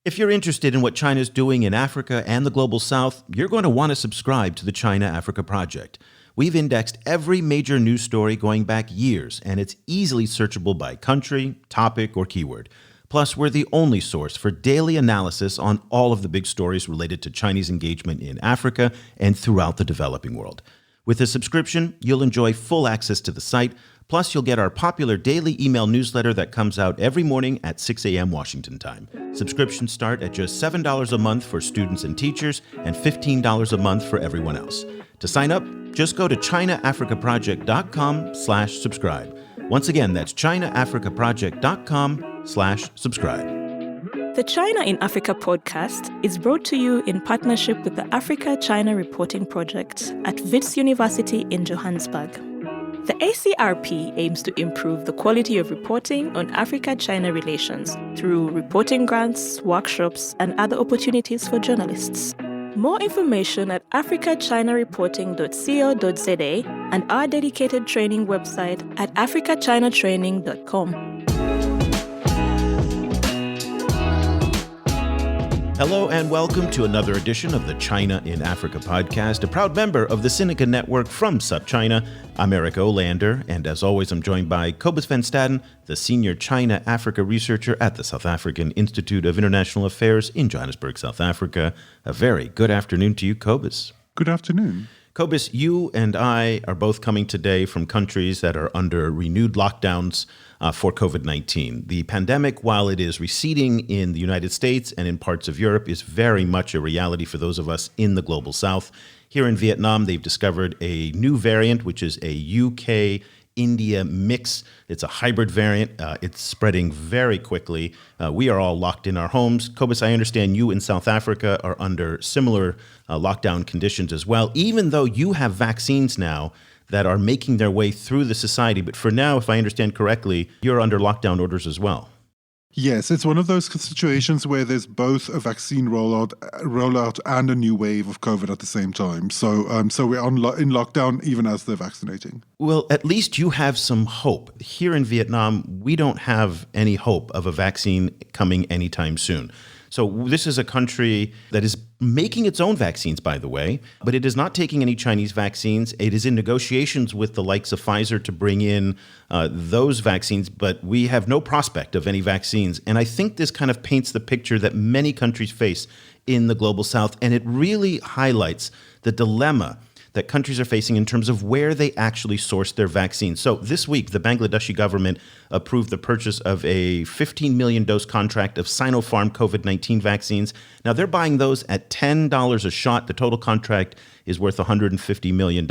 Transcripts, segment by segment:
If you're interested in what China's doing in Africa and the Global South, you're going to want to subscribe to the China-Africa Project. We've indexed every major news story going back years, and it's easily searchable by country, topic, or keyword. Plus, we're the only source for daily analysis on all of the big stories related to Chinese engagement in Africa and throughout the developing world. With a subscription, you'll enjoy full access to the site. Plus, you'll get our popular daily email newsletter that comes out every morning at 6 a.m. Washington time. Subscriptions start at just $7 a month for students and teachers and $15 a month for everyone else. To sign up, just go to ChinaAfricaProject.com/subscribe. Once again, that's ChinaAfricaProject.com/subscribe. The China in Africa podcast is brought to you in partnership with the Africa-China Reporting Project at Wits University in Johannesburg. The ACRP aims to improve the quality of reporting on Africa-China relations through reporting grants, workshops, and other opportunities for journalists. More information at africachinareporting.co.za and our dedicated training website at africachinatraining.com. Hello and welcome to another edition of the China in Africa podcast, a proud member of the Sinica Network from SupChina. I'm Eric Olander, and as always, I'm joined by Cobus van Staden, the senior China-Africa researcher at the South African Institute of International Affairs in Johannesburg, South Africa. A very good afternoon to you, Cobus. Good afternoon. Cobus, you and I are both coming today from countries that are under renewed lockdowns for COVID-19. The pandemic, while it is receding in the United States and in parts of Europe, is very much a reality for those of us in the Global South. Here in Vietnam, they've discovered a new variant, which is a UK-India mix. It's a hybrid variant. It's spreading very quickly. We are all locked in our homes. Cobus, I understand you in South Africa are under similar lockdown conditions as well, even though you have vaccines now that are making their way through the society. But for now, if I understand correctly, you're under lockdown orders as well. Yes, it's one of those situations where there's both a vaccine rollout and a new wave of COVID at the same time. So we're in lockdown even as they're vaccinating. Well, at least you have some hope. Here in Vietnam, we don't have any hope of a vaccine coming anytime soon. So this is a country that is making its own vaccines, by the way, but it is not taking any Chinese vaccines. It is in negotiations with the likes of Pfizer to bring in those vaccines, but we have no prospect of any vaccines. And I think this kind of paints the picture that many countries face in the Global South, and it really highlights the dilemma that countries are facing in terms of where they actually source their vaccines. So this week, the Bangladeshi government approved the purchase of a 15 million dose contract of Sinopharm COVID-19 vaccines. Now, they're buying those at $10 a shot. The total contract is worth $150 million.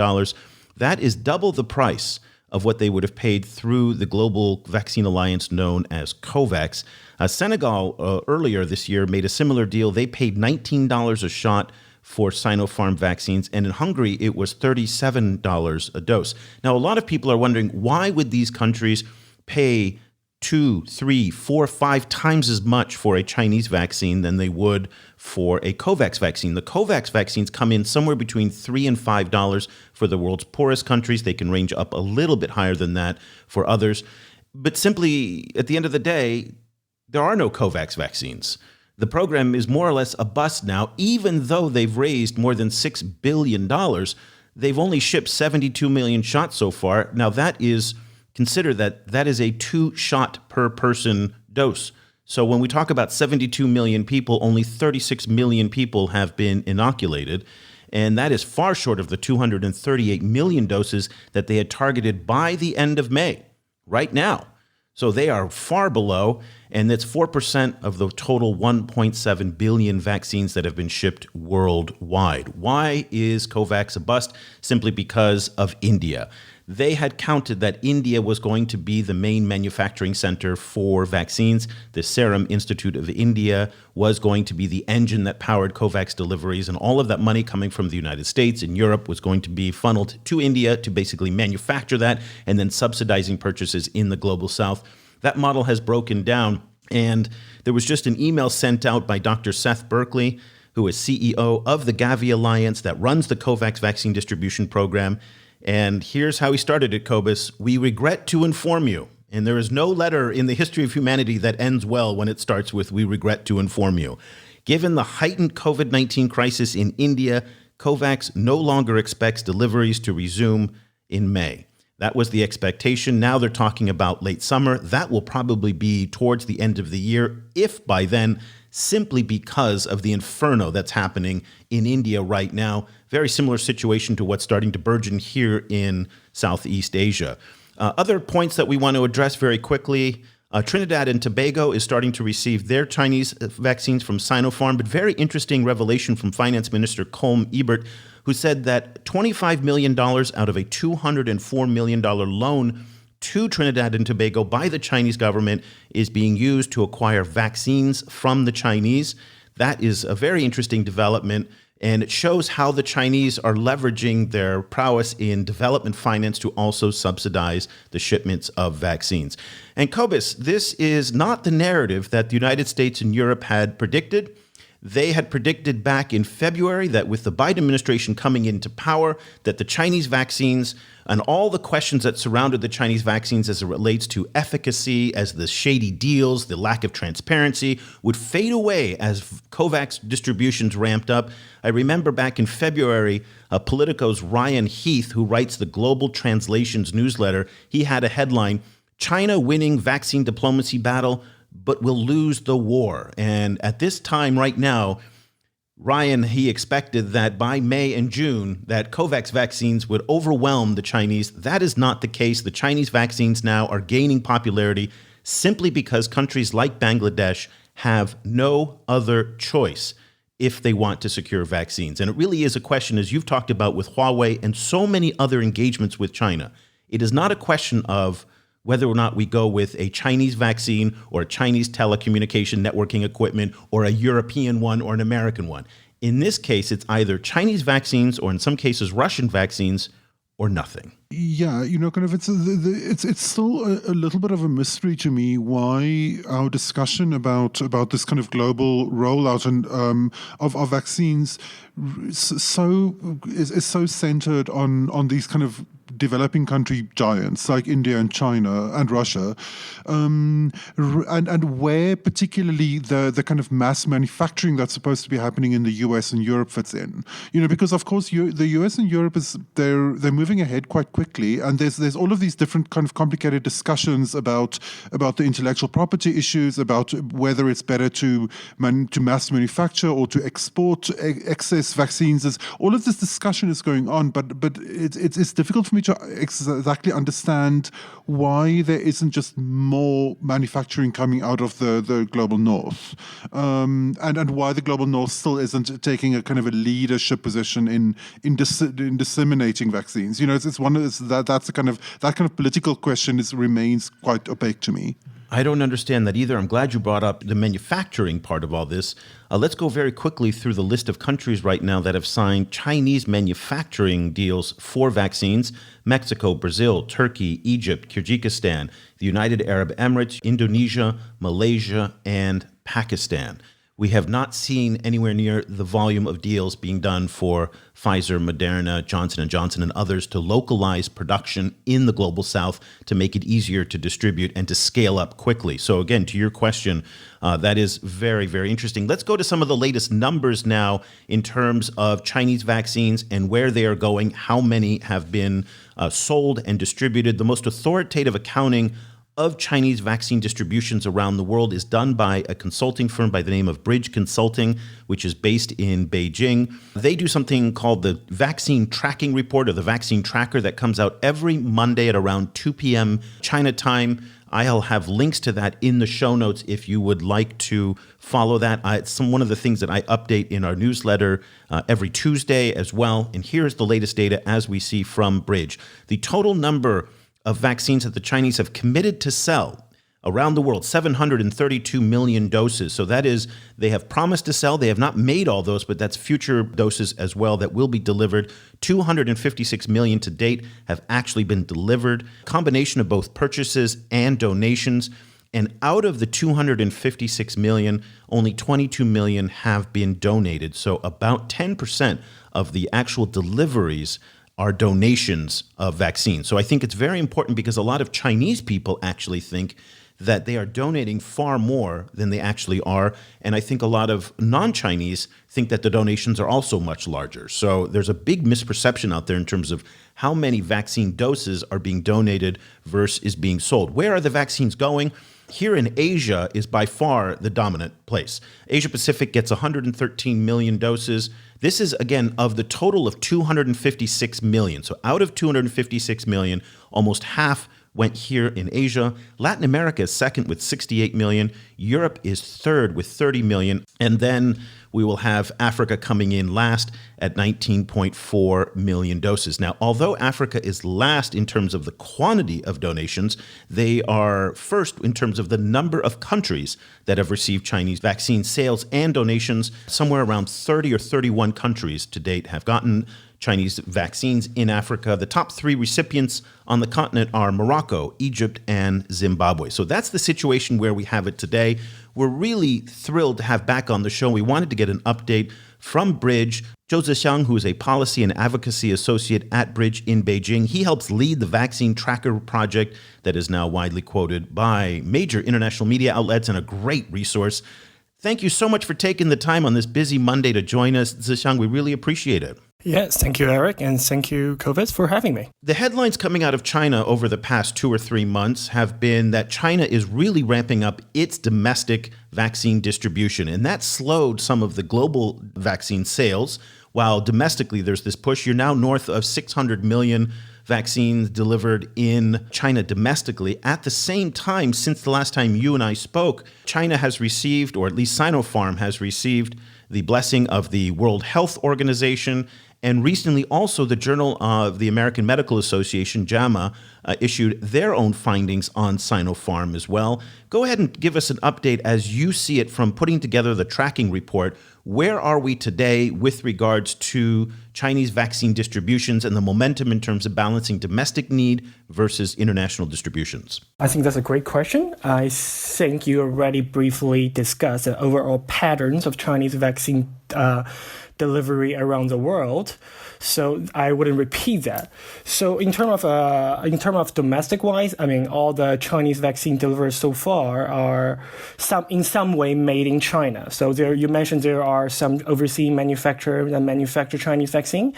That is double the price of what they would have paid through the global vaccine alliance known as COVAX. Senegal earlier this year made a similar deal. They paid $19 a shot for Sinopharm vaccines, and in Hungary, it was $37 a dose. Now, a lot of people are wondering, why would these countries pay 2, 3, 4, 5 times as much for a Chinese vaccine than they would for a COVAX vaccine? The COVAX vaccines come in somewhere between $3 and $5 for the world's poorest countries. They can range up a little bit higher than that for others. But simply, at the end of the day, there are no COVAX vaccines. The program is more or less a bust now. Even though they've raised more than $6 billion, they've only shipped 72 million shots so far. Now, consider that is a 2-shot per person dose. So when we talk about 72 million people, only 36 million people have been inoculated. And that is far short of the 238 million doses that they had targeted by the end of May, right now. So they are far below, and that's 4% of the total 1.7 billion vaccines that have been shipped worldwide. Why is COVAX a bust? Simply because of India. They had counted that India was going to be the main manufacturing center for vaccines. The Serum Institute of India was going to be the engine that powered COVAX deliveries, and all of that money coming from the United States and Europe was going to be funneled to India to basically manufacture that and then subsidizing purchases in the Global South. That model has broken down, and there was just an email sent out by Dr. Seth Berkley, who is CEO of the Gavi Alliance that runs the COVAX vaccine distribution program. And here's how he started it, Cobus. We regret to inform you, And there is no letter in the history of humanity that ends well when it starts with, "We regret to inform you." Given the heightened COVID-19 crisis in India, COVAX no longer expects deliveries to resume in May. That was the expectation. Now they're talking about late summer. That will probably be towards the end of the year, if by then, simply because of the inferno that's happening in India right now. Very similar situation to what's starting to burgeon here in Southeast Asia. Other points that we want to address very quickly. Trinidad and Tobago is starting to receive their Chinese vaccines from Sinopharm, but very interesting revelation from Finance Minister Colm Ebert, who said that $25 million out of a $204 million loan to Trinidad and Tobago by the Chinese government is being used to acquire vaccines from the Chinese. That is a very interesting development, and it shows how the Chinese are leveraging their prowess in development finance to also subsidize the shipments of vaccines. And Cobus, this is not the narrative that the United States and Europe had predicted. They had predicted back in February that with the Biden administration coming into power, that the Chinese vaccines and all the questions that surrounded the Chinese vaccines as it relates to efficacy, as the shady deals, the lack of transparency, would fade away as COVAX distributions ramped up. I remember back in February, Politico's Ryan Heath, who writes the Global Translations newsletter, he had a headline, "China winning vaccine diplomacy battle, but will lose the war." And at this time right now, Ryan, he expected that by May and June, that COVAX vaccines would overwhelm the Chinese. That is not the case. The Chinese vaccines now are gaining popularity simply because countries like Bangladesh have no other choice if they want to secure vaccines. And it really is a question, as you've talked about with Huawei and so many other engagements with China. It is not a question of whether or not we go with a Chinese vaccine or a Chinese telecommunication networking equipment or a European one or an American one. In this case, it's either Chinese vaccines or in some cases Russian vaccines or nothing. Yeah, kind of it's still a little bit of a mystery to me why our discussion about this kind of global rollout and of vaccines is so centered on these kind of developing country giants like India and China and Russia, and where particularly the kind of mass manufacturing that's supposed to be happening in the US and Europe fits in. Because of course the US and Europe they're moving ahead quite quickly, and there's all of these different kind of complicated discussions about the intellectual property issues, about whether it's better to mass manufacture or to export excess vaccines. All of this discussion is going on, but it's difficult for me to exactly understand why there isn't just more manufacturing coming out of the global north, and why the global north still isn't taking a kind of a leadership position in disseminating vaccines. It's one of that's a kind of political question remains quite opaque to me. I don't understand that either. I'm glad you brought up the manufacturing part of all this. Let's go very quickly through the list of countries right now that have signed Chinese manufacturing deals for vaccines. Mexico, Brazil, Turkey, Egypt, Kyrgyzstan, the United Arab Emirates, Indonesia, Malaysia, and Pakistan. We have not seen anywhere near the volume of deals being done for Pfizer, Moderna, Johnson & Johnson, and others to localize production in the global south to make it easier to distribute and to scale up quickly. So again, to your question, that is very, very interesting. Let's go to some of the latest numbers now in terms of Chinese vaccines and where they are going, how many have been sold and distributed. The most authoritative accounting of Chinese vaccine distributions around the world is done by a consulting firm by the name of Bridge Consulting, which is based in Beijing. They do something called the Vaccine Tracking Report, or the Vaccine Tracker, that comes out every Monday at around 2 p.m. China time. I'll have links to that in the show notes if you would like to follow that. It's one of the things that I update in our newsletter every Tuesday as well. And here's the latest data as we see from Bridge. The total number of vaccines that the Chinese have committed to sell around the world, 732 million doses. So that is, they have promised to sell. They have not made all those, but that's future doses as well that will be delivered. 256 million to date have actually been delivered. Combination of both purchases and donations. And out of the 256 million, only 22 million have been donated. So about 10% of the actual deliveries are donations of vaccines. So I think it's very important because a lot of Chinese people actually think that they are donating far more than they actually are. And I think a lot of non-Chinese think that the donations are also much larger. So there's a big misperception out there in terms of how many vaccine doses are being donated versus is being sold. Where are the vaccines going? Here in Asia is by far the dominant place. Asia Pacific gets 113 million doses. This is, again, of the total of 256 million. So out of 256 million, almost half went here in Asia. Latin America is second with 68 million. Europe is third with 30 million. And then we will have Africa coming in last at 19.4 million doses. Now, although Africa is last in terms of the quantity of donations, they are first in terms of the number of countries that have received Chinese vaccine sales and donations. Somewhere around 30 or 31 countries to date have gotten Chinese vaccines in Africa. The top three recipients on the continent are Morocco, Egypt, and Zimbabwe. So that's the situation where we have it today. We're really thrilled to have back on the show. We wanted to get an update from Bridge. Zhou Zixiang, who is a policy and advocacy associate at Bridge in Beijing, he helps lead the vaccine tracker project that is now widely quoted by major international media outlets and a great resource. Thank you so much for taking the time on this busy Monday to join us, Zixiang. We really appreciate it. Yes, thank you, Eric, and thank you, COVAX, for having me. The headlines coming out of China over the past 2 or 3 months have been that China is really ramping up its domestic vaccine distribution, and that slowed some of the global vaccine sales, while domestically there's this push. You're now north of 600 million vaccines delivered in China domestically. At the same time, since the last time you and I spoke, China has received, or at least Sinopharm has received, the blessing of the World Health Organization. And recently, also, the Journal of the American Medical Association, JAMA, issued their own findings on Sinopharm as well. Go ahead and give us an update as you see it from putting together the tracking report. Where are we today with regards to Chinese vaccine distributions and the momentum in terms of balancing domestic need versus international distributions? I think that's a great question. I think you already briefly discussed the overall patterns of Chinese vaccine delivery around the world, so I wouldn't repeat that. So in terms of domestic wise, I mean, all the Chinese vaccine delivered so far are in some way made in China. So there, you mentioned there are some overseas manufacturers that manufacture Chinese vaccine.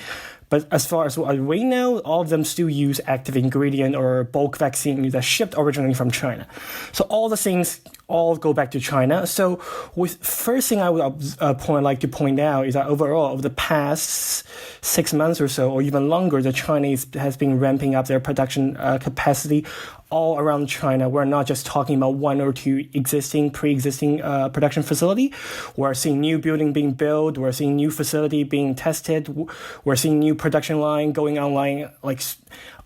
But as far as what we know, all of them still use active ingredient or bulk vaccine that shipped originally from China. So all the things all go back to China. So first thing I would like to point out is that overall, over the past 6 months or so, or even longer, the Chinese has been ramping up their production capacity all around China. We're not just talking about one or two pre-existing production facility. We're seeing new building being built. We're seeing new facility being tested. We're seeing new production line going online, like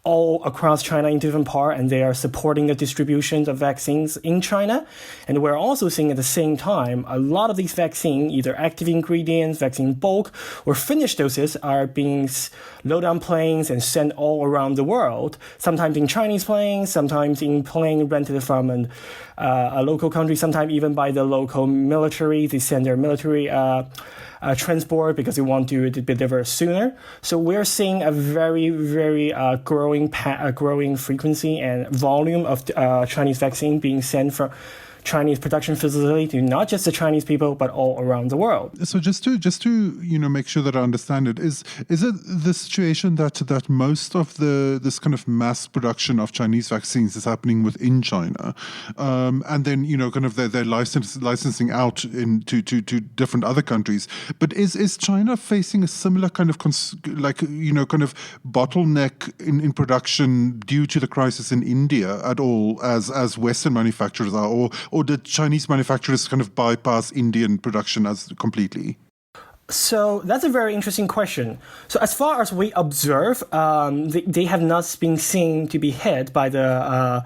all across China in different parts, and they are supporting the distributions of vaccines in China. And we're also seeing at the same time, a lot of these vaccines, either active ingredients, vaccine bulk, or finished doses are being loaded on planes and sent all around the world, sometimes in Chinese planes, sometimes in plane rented from a local country, sometimes even by the local military. They send their military transport because they want to deliver sooner. So we're seeing a very, very growing frequency and volume of Chinese vaccine being sent from Chinese production facility to not just the Chinese people, but all around the world. So just to make sure that I understand it, is it the situation that most of this kind of mass production of Chinese vaccines is happening within China, and then they're licensing out to different other countries? But is China facing a similar kind of bottleneck in production due to the crisis in India at all as Western manufacturers are, or did Chinese manufacturers kind of bypass Indian production as completely? So that's a very interesting question. So as far as we observe, they have not been seen to be hit by the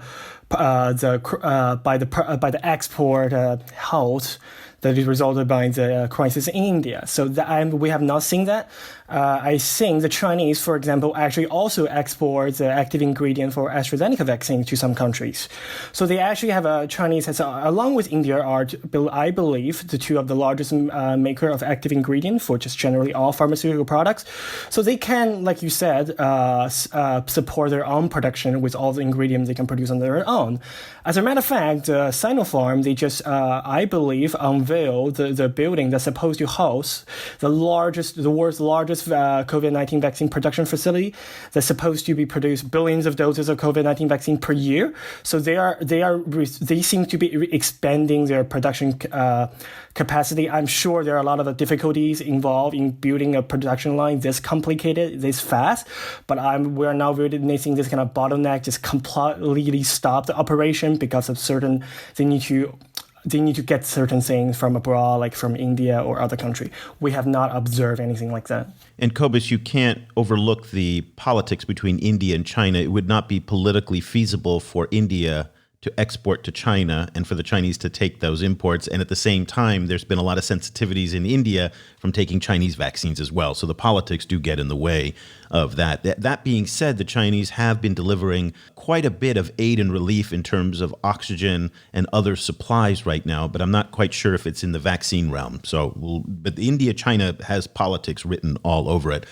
export halt that is resulted by the crisis in India. So we have not seen that. I think the Chinese, for example, actually also export the active ingredient for AstraZeneca vaccine to some countries. So they actually have Chinese, along with India, are, I believe, the two of the largest maker of active ingredient for just generally all pharmaceutical products. So they can, like you said, support their own production with all the ingredients they can produce on their own. As a matter of fact, Sinopharm, they just, I believe, unveiled the building that's supposed to host the world's largest COVID-19 vaccine production facility that's supposed to be produce billions of doses of COVID-19 vaccine per year. So they seem to be expanding their production capacity. I'm sure there are a lot of difficulties involved in building a production line this complicated, this fast, but we're now witnessing this kind of bottleneck just completely stop the operation because of they need to get certain things from abroad, like from India or other country. We have not observed anything like that. And Cobus, you can't overlook the politics between India and China. It would not be politically feasible for India to export to China and for the Chinese to take those imports. And at the same time, there's been a lot of sensitivities in India from taking Chinese vaccines as well. So the politics do get in the way of that. That being said, the Chinese have been delivering quite a bit of aid and relief in terms of oxygen and other supplies right now, but I'm not quite sure if it's in the vaccine realm. But India, China has politics written all over it.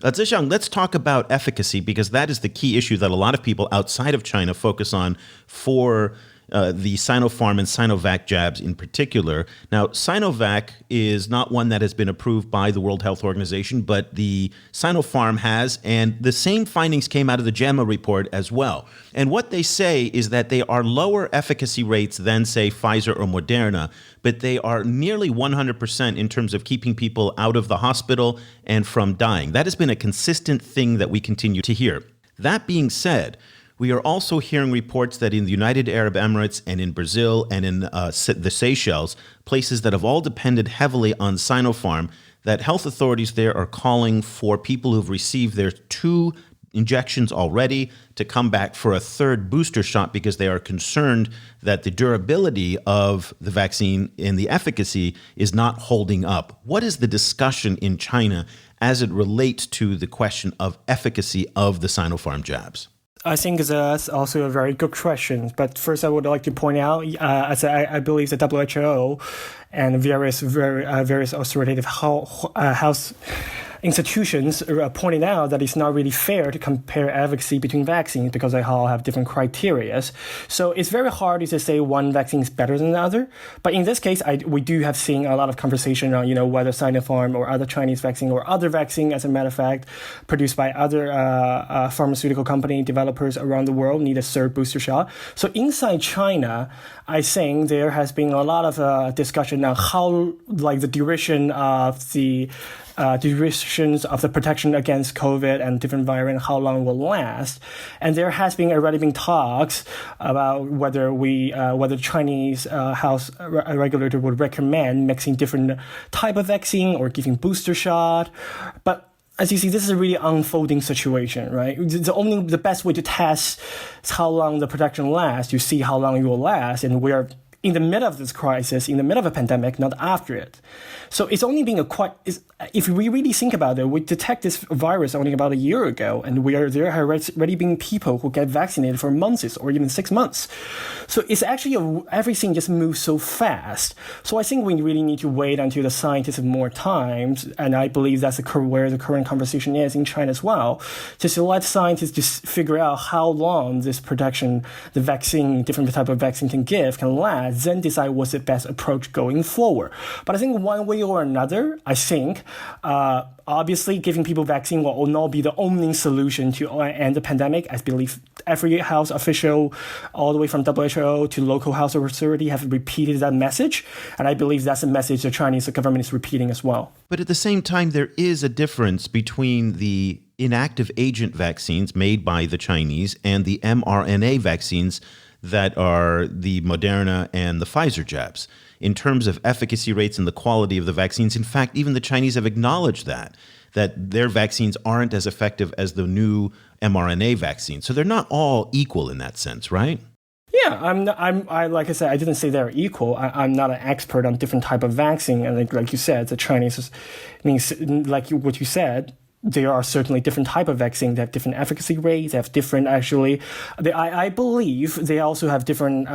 Zhixiang, let's talk about efficacy, because that is the key issue that a lot of people outside of China focus on for the Sinopharm and Sinovac jabs in particular. Now, Sinovac is not one that has been approved by the World Health Organization, but the Sinopharm has, and the same findings came out of the JAMA report as well. And what they say is that they are lower efficacy rates than, say, Pfizer or Moderna, but they are nearly 100% in terms of keeping people out of the hospital and from dying. That has been a consistent thing that we continue to hear. That being said, we are also hearing reports that in the United Arab Emirates and in Brazil and in the Seychelles, places that have all depended heavily on Sinopharm, that health authorities there are calling for people who've received their 2 injections already to come back for a 3rd booster shot because they are concerned that the durability of the vaccine and the efficacy is not holding up. What is the discussion in China as it relates to the question of efficacy of the Sinopharm jabs? I think that's also a very good question. But first, I would like to point out, as I believe the WHO and various authoritative health institutions pointed out that it's not really fair to compare efficacy between vaccines because they all have different criteria. So it's very hard to say one vaccine is better than the other. But in this case, we do have seen a lot of conversation on, whether Sinopharm or other Chinese vaccine or other vaccine, as a matter of fact, produced by other pharmaceutical company developers around the world need a 3rd booster shot. So inside China, I think there has been a lot of discussion on how, the duration of the durations of the protection against COVID and different variants, how long will last. And there has been already been talks about whether the Chinese health regulator would recommend mixing different type of vaccine or giving booster shot. But as you see, this is a really unfolding situation, right? The best way to test how long the protection lasts, you see how long it will last, and we are in the middle of this crisis, in the middle of a pandemic, not after it. So it's only been if we really think about it, we detect this virus only about a year ago, and there have already been people who get vaccinated for months or even 6 months. So it's actually everything just moves so fast. So I think we really need to wait until the scientists have more time, and I believe that's where the current conversation is in China as well, just to let scientists just figure out how long this protection, the vaccine, different type of vaccine can last, then decide what's the best approach going forward. But I think one way or another, obviously giving people vaccine will not be the only solution to end the pandemic. I believe every health official, all the way from WHO to local health authority, have repeated that message. And I believe that's a message the Chinese government is repeating as well. But at the same time, there is a difference between the inactive agent vaccines made by the Chinese and the mRNA vaccines that are the Moderna and the Pfizer jabs in terms of efficacy rates and the quality of the vaccines. In fact, even the Chinese have acknowledged that their vaccines aren't as effective as the new mRNA vaccine. So they're not all equal in that sense, right? Yeah, like I said, I didn't say they're equal. I'm not an expert on different type of vaccine, and like you said, the Chinese means what you said. There are certainly different type of vaccine. They have different efficacy rates. They have different I believe they also have different.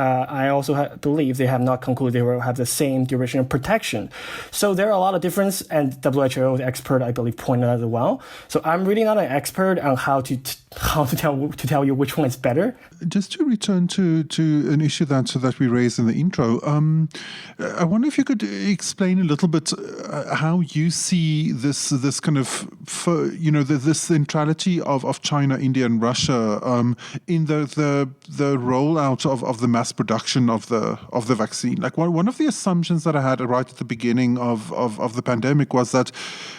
Believe they have not concluded they will have the same duration of protection. So there are a lot of difference, and WHO, the expert, I believe, pointed out as well. So I'm really not an expert on how to tell you which one is better. Just to return to an issue that we raised in the intro, I wonder if you could explain a little bit how you see this kind of this centrality of China, India, and Russia in the rollout of the mass production of the vaccine. Like one of the assumptions that I had right at the beginning of the pandemic was that,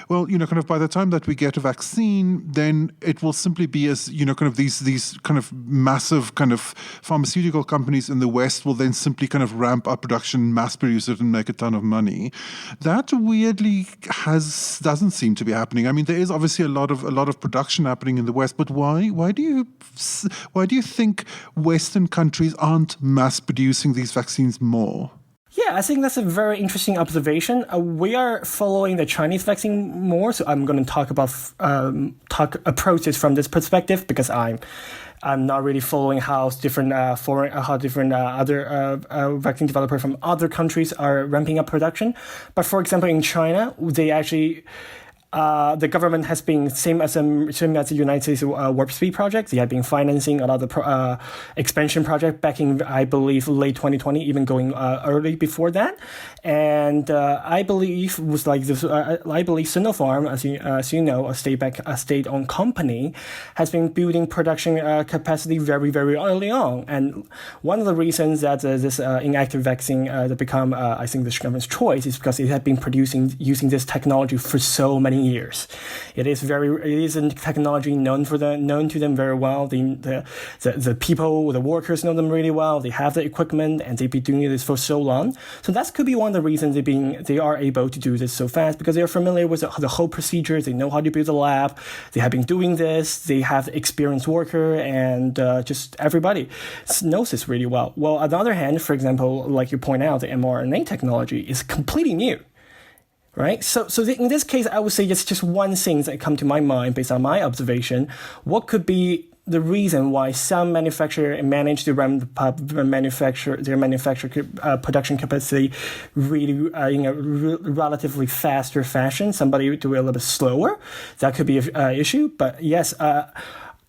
well, kind of by the time that we get a vaccine, then it will simply be as kind of these kind of massive kind of pharmaceutical companies in the West will then simply kind of ramp up production, mass produce it, and make a ton of money. That weirdly doesn't seem to be happening. I mean, there is obviously a lot of production happening in the West, but why do you think Western countries aren't mass producing these vaccines more? Yeah, I think that's a very interesting observation. We are following the Chinese vaccine more, so I'm going to talk about approaches from this perspective because I'm not really following how different other vaccine developers from other countries are ramping up production. But for example, in China, they actually. The government has been same as the United States Warp Speed project. They have been financing a lot of the expansion project back in, I believe, late 2020, even going early before that. And I believe was like this. I believe Sinopharm, as you know, a state-owned company, has been building production capacity very, very early on. And one of the reasons that this inactive vaccine that become, I think, the government's choice is because it had been using this technology for so many years. It is a technology known to them very well. The people, the workers know them really well. They have the equipment and they've been doing this for so long. So that could be one of the reasons they are able to do this so fast because they are familiar with the whole procedure. They know how to build a lab. They have been doing this. They have the experienced worker and just everybody knows this really well. Well, on the other hand, for example, like you point out, the mRNA technology is completely new. Right. So in this case, I would say it's just one thing that come to my mind based on my observation. What could be the reason why some manufacturer manage to ramp up their production capacity really in a relatively faster fashion? Somebody do it a little bit slower. That could be an issue. But yes,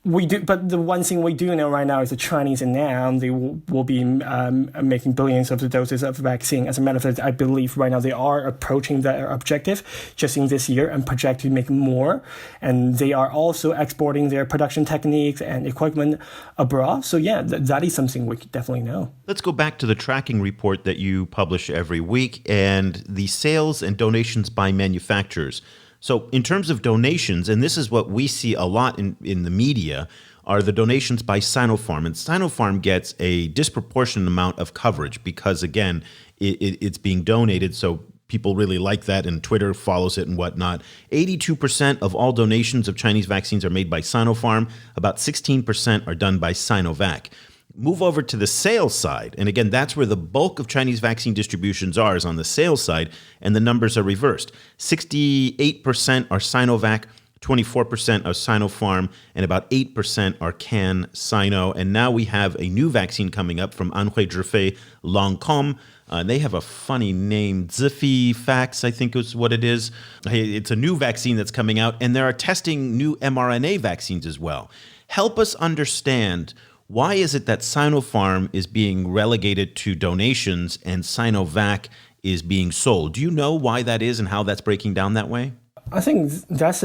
we do, but the one thing we do know right now is the Chinese, and now they will be making billions of the doses of vaccine. As a matter of fact, I believe right now they are approaching their objective just in this year and project to make more. And they are also exporting their production techniques and equipment abroad. So yeah, that is something we definitely know. Let's go back to the tracking report that you publish every week and the sales and donations by manufacturers. So in terms of donations, and this is what we see a lot in the media, are the donations by Sinopharm. And Sinopharm gets a disproportionate amount of coverage because, again, it's being donated, so people really like that, and Twitter follows it and whatnot. 82% of all donations of Chinese vaccines are made by Sinopharm. About 16% are done by Sinovac. Move over to the sales side. And again, that's where the bulk of Chinese vaccine distributions are, is on the sales side, and the numbers are reversed. 68% are Sinovac, 24% are Sinopharm, and about 8% are CanSino. And now we have a new vaccine coming up from Anhui Zhifei Lancome. They have a funny name, Zififax, I think is what it is. It's a new vaccine that's coming out, and they are testing new mRNA vaccines as well. Help us understand, why is it that Sinopharm is being relegated to donations and Sinovac is being sold? Do you know why that is and how that's breaking down that way? I think that's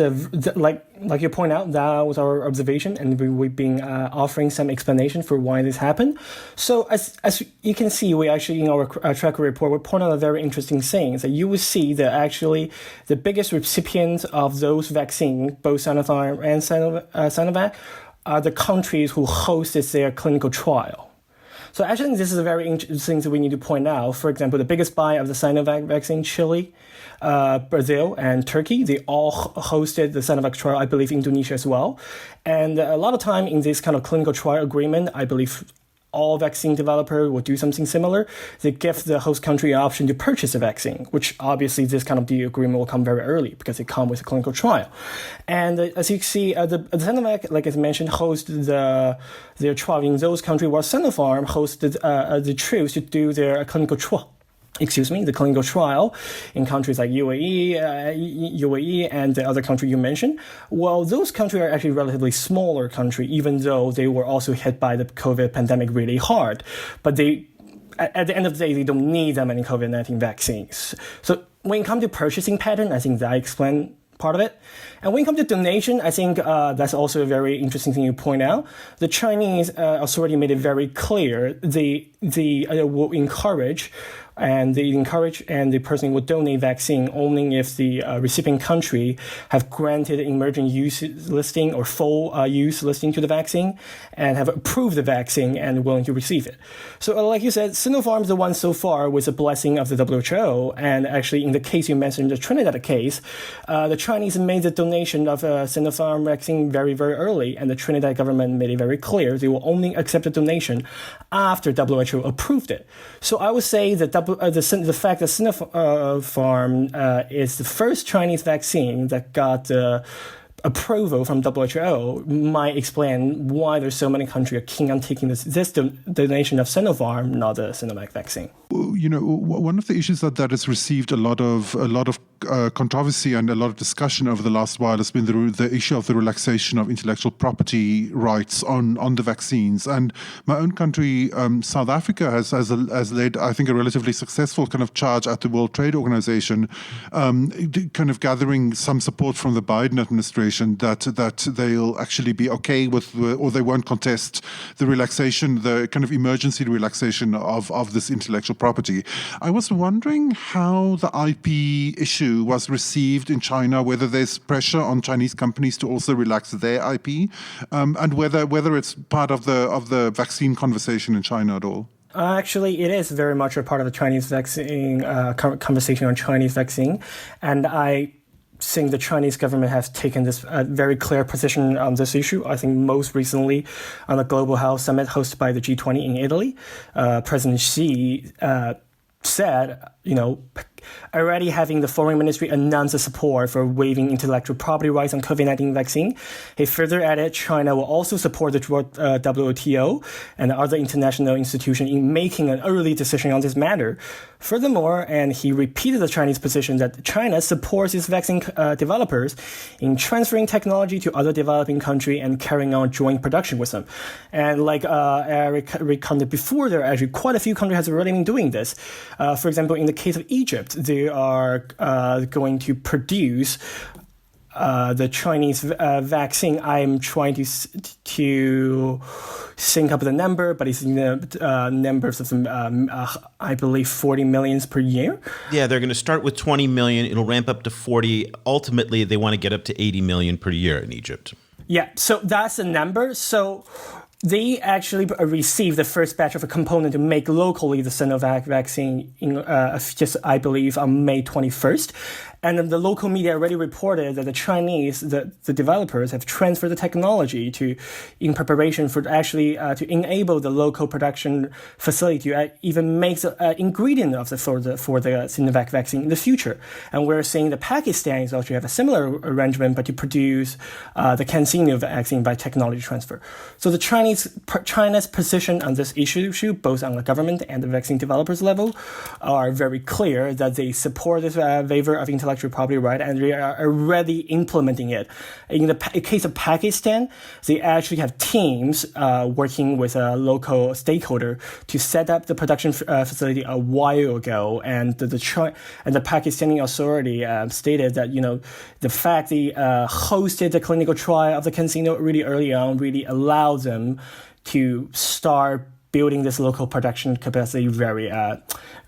like you point out, that was our observation, and we've been offering some explanation for why this happened. So as you can see, we actually in our tracker report, we point out a very interesting thing, that you will see that actually the biggest recipients of those vaccines, both Sinopharm and Sinovac, are the countries who hosted their clinical trial. So actually, this is a very interesting thing that we need to point out. For example, the biggest buyer of the Sinovac vaccine, Chile, Brazil, and Turkey, they all hosted the Sinovac trial, I believe Indonesia as well. And a lot of time in this kind of clinical trial agreement, I believe all vaccine developer will do something similar. They give the host country an option to purchase a vaccine, which obviously this kind of deal agreement will come very early because it comes with a clinical trial. And as you can see, the Sinovac, like I mentioned, hosts their trial in those countries, while Sinopharm hosted the troops to do their clinical trial. The clinical trial in countries like UAE and the other country you mentioned. Well, those countries are actually relatively smaller countries, even though they were also hit by the COVID pandemic really hard. But at the end of the day, they don't need that many COVID-19 vaccines. So when it comes to purchasing pattern, I think that I explained part of it. And when it comes to donation, I think that's also a very interesting thing you point out. The Chinese authority made it very clear they will encourage and the person will donate vaccine only if the recipient country have granted emergent use listing or full use listing to the vaccine and have approved the vaccine and willing to receive it. So like you said, Sinopharm is the one so far with the blessing of the WHO. And actually, in the case you mentioned, the Trinidad case, the Chinese made the donation of Sinopharm vaccine very, very early, and the Trinidad government made it very clear they will only accept the donation after WHO approved it. So I would say that the fact that Sinopharm is the first Chinese vaccine that got approval from WHO might explain why there's so many countries are keen on taking this donation of Sinopharm, not the Sinovac vaccine. One of the issues that has received a lot of controversy and a lot of discussion over the last while has been the issue of the relaxation of intellectual property rights on the vaccines. And my own country, South Africa, has led, I think, a relatively successful kind of charge at the World Trade Organization, kind of gathering some support from the Biden administration that they'll actually be okay with, or they won't contest the relaxation, the kind of emergency relaxation of this intellectual property. I was wondering how the IP issue was received in China, whether there's pressure on Chinese companies to also relax their IP, and whether it's part of the vaccine conversation in China at all. Actually, it is very much a part of the Chinese vaccine conversation on Chinese vaccine, and I think the Chinese government has taken this very clear position on this issue. I think most recently on the Global Health Summit hosted by the G20 in Italy, President Xi said, already having the foreign ministry announce the support for waiving intellectual property rights on COVID-19 vaccine. He further added China will also support the WTO and other international institutions in making an early decision on this matter. Furthermore, and he repeated the Chinese position that China supports its vaccine developers in transferring technology to other developing countries and carrying on joint production with them. And like Eric recounted before, there are actually quite a few countries have already been doing this. For example, in the case of Egypt, they are going to produce the Chinese vaccine. I'm trying to sync up the number, but it's in the numbers of, I believe, 40 million per year. Yeah, they're going to start with 20 million. It'll ramp up to 40. Ultimately, they want to get up to 80 million per year in Egypt. Yeah, so that's the number. So they actually received the first batch of a component to make locally the Sinovac vaccine I believe, on May 21st. And the local media already reported that the Chinese, the developers, have transferred the technology in preparation for actually to enable the local production facility to even make the ingredient for the Sinovac vaccine in the future. And we're seeing the Pakistanis also have a similar arrangement, but to produce the CanSino vaccine by technology transfer. So China's position on this issue, both on the government and the vaccine developers level, are very clear that they support this waiver of intellectual property right, and they are already implementing it. In the case of Pakistan, they actually have teams working with a local stakeholder to set up the production facility a while ago, and the Pakistani authority stated that the fact they hosted the clinical trial of the CanSino really early on really allowed them to start building this local production capacity very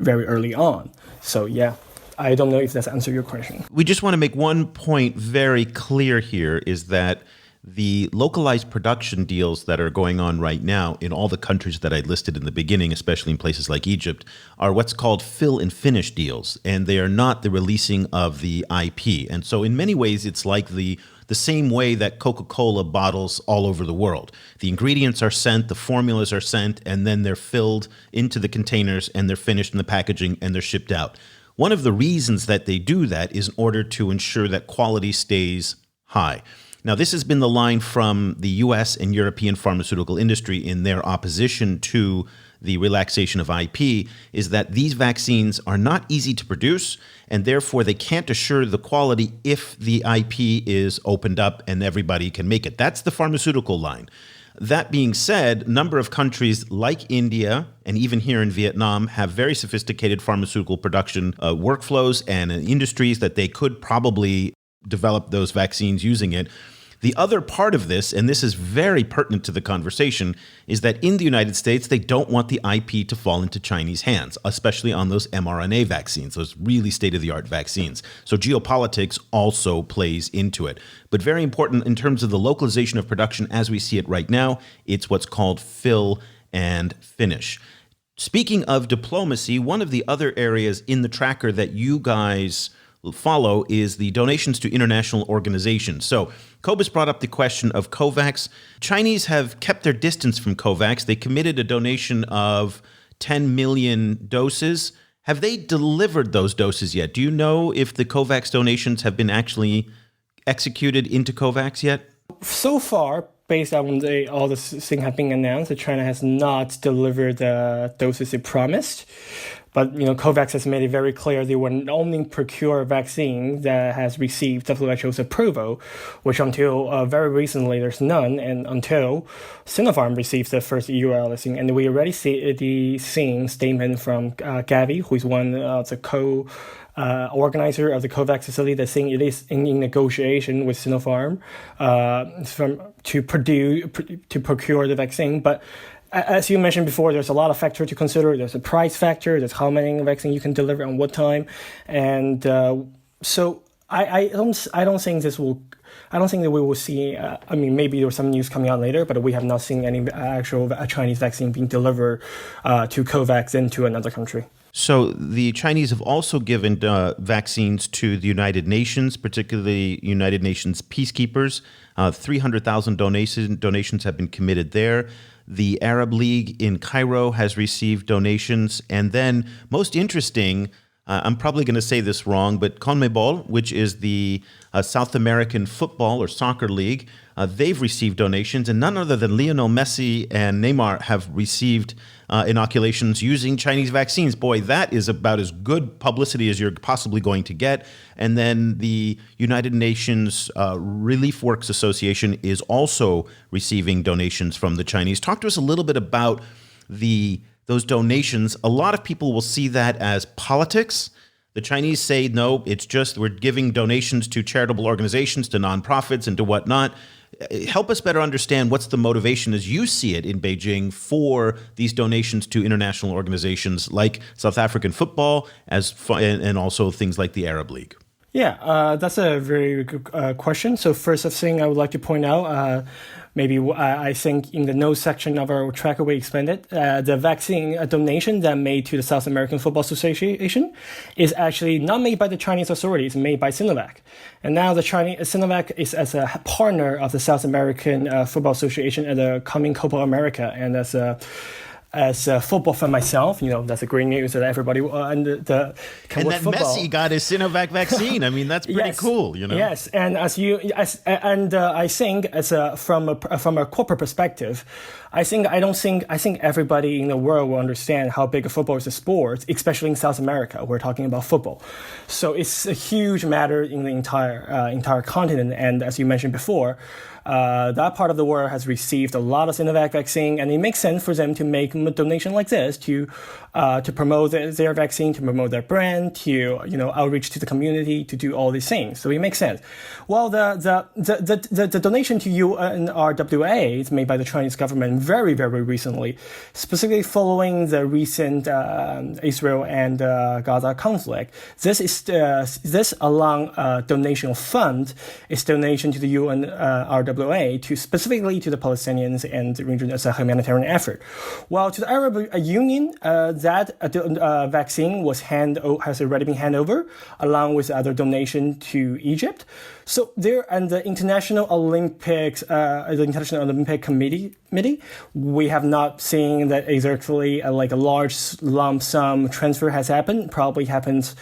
early on. So yeah, I don't know if that's answered your question. We just want to make one point very clear here, is that the localized production deals that are going on right now in all the countries that I listed in the beginning, especially in places like Egypt, are what's called fill and finish deals, and they are not the releasing of the IP. And so in many ways, it's like the the same way that Coca-Cola bottles all over the world. The ingredients are sent, the formulas are sent, and then they're filled into the containers and they're finished in the packaging and they're shipped out. One of the reasons that they do that is in order to ensure that quality stays high. Now, this has been the line from the US and European pharmaceutical industry in their opposition to the relaxation of IP, is that these vaccines are not easy to produce, and therefore they can't assure the quality if the IP is opened up and everybody can make it. That's the pharmaceutical line. That being said, a number of countries like India and even here in Vietnam have very sophisticated pharmaceutical production workflows and industries that they could probably develop those vaccines using it. The other part of this, and this is very pertinent to the conversation, is that in the United States, they don't want the IP to fall into Chinese hands, especially on those mRNA vaccines, those really state-of-the-art vaccines. So geopolitics also plays into it. But very important in terms of the localization of production as we see it right now, it's what's called fill and finish. Speaking of diplomacy, one of the other areas in the tracker that you guys follow is the donations to international organizations. So Cobus brought up the question of COVAX. Chinese have kept their distance from COVAX. They committed a donation of 10 million doses. Have they delivered those doses yet? Do you know if the COVAX donations have been actually executed into COVAX yet? So far, based on all the things have been announced, that China has not delivered the doses it promised. But COVAX has made it very clear they will only procure a vaccine that has received WHO's approval, which until very recently there's none, and until Sinopharm receives the first EU listing. And we already see the statement from Gavi, who is one of the organizer of the COVAX facility, that's saying it is in negotiation with Sinopharm to procure the vaccine. But as you mentioned before, there's a lot of factors to consider. There's a price factor. There's how many vaccine you can deliver and what time, and so I don't think this will. I don't think that we will see. Maybe there's some news coming out later, but we have not seen any actual Chinese vaccine being delivered to COVAX into another country. So the Chinese have also given vaccines to the United Nations, particularly United Nations peacekeepers. 300,000 donations have been committed there. The Arab League in Cairo has received donations. And then, most interesting, I'm probably going to say this wrong, but CONMEBOL, which is the South American football or soccer league, they've received donations. And none other than Lionel Messi and Neymar have received inoculations using Chinese vaccines. Boy, that is about as good publicity as you're possibly going to get. And then the United Nations Relief Works Association is also receiving donations from the Chinese. Talk to us a little bit about those donations. A lot of people will see that as politics. The Chinese say, no, it's just we're giving donations to charitable organizations, to nonprofits, and to whatnot. Help us better understand what's the motivation as you see it in Beijing for these donations to international organizations like South African football and also things like the Arab League. Yeah, that's a very good question. So first thing I would like to point out, I think in the notes section of our tracker we expanded, the vaccine donation that made to the South American Football Association is actually not made by the Chinese authorities, made by Sinovac. And now the Sinovac is as a partner of the South American Football Association at the coming Copa America, and as a football fan myself, that's a great news that everybody and that football. Messi got his Sinovac vaccine. I mean, that's pretty cool, Yes, and I think from a corporate perspective, I think everybody in the world will understand how big football is a sport, especially in South America. We're talking about football, so it's a huge matter in the entire continent. And as you mentioned before, that part of the world has received a lot of Sinovac vaccine, and it makes sense for them to make a donation like this to promote their vaccine, to promote their brand, to outreach to the community, to do all these things. So it makes sense. Well, the donation to UNRWA is made by the Chinese government very, very recently, specifically following the recent Israel and Gaza conflict. This along donation fund is donation to the UNRWA RWA to specifically to the Palestinians and the region as a humanitarian effort. While to the Arab Union, that vaccine has already been handed over, along with other donation to Egypt. So there, and the International Olympic Committee, we have not seen that exactly a large lump sum transfer has happened. Probably happens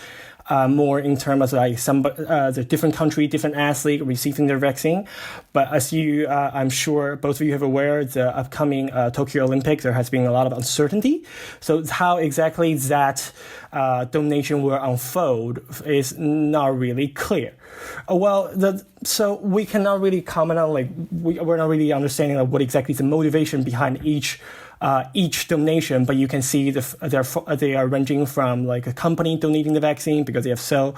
more in terms of the different country, different athlete receiving their vaccine. But as I'm sure both of you are aware, the upcoming Tokyo Olympics, there has been a lot of uncertainty. So how exactly that donation will unfold is not really clear. So we cannot really comment on we're not really understanding what exactly is the motivation behind each donation, but you can see they are ranging from a company donating the vaccine because they have sell